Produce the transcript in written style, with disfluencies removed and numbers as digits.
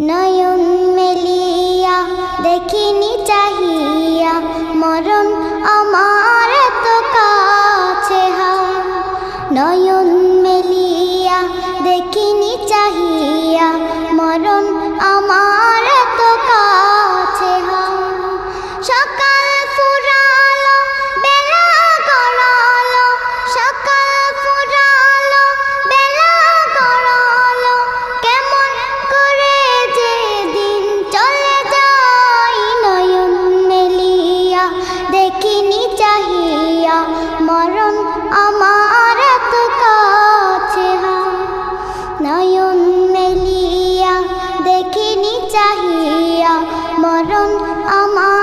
নয়ন মেলিয়া দেখিনি চাহিয়া মরণ আমার তো কাছে হায়। নয়ন মেলিয়া দেখিনি চাহিয়া মরণ আমার তো কাছে হায়। সকাল ফুরালো বেলা গড়ালো, সকাল ফুরালো বেলা গড়ালো, কেমন করে যে দিন চলে যায়। নয়ন মেলিয়া দেখিনি চাহিয়া মরণ আমার তো কাছে হায়। নয়ন মেলিয়া দেখিনি চাহিয়া মরণ আমার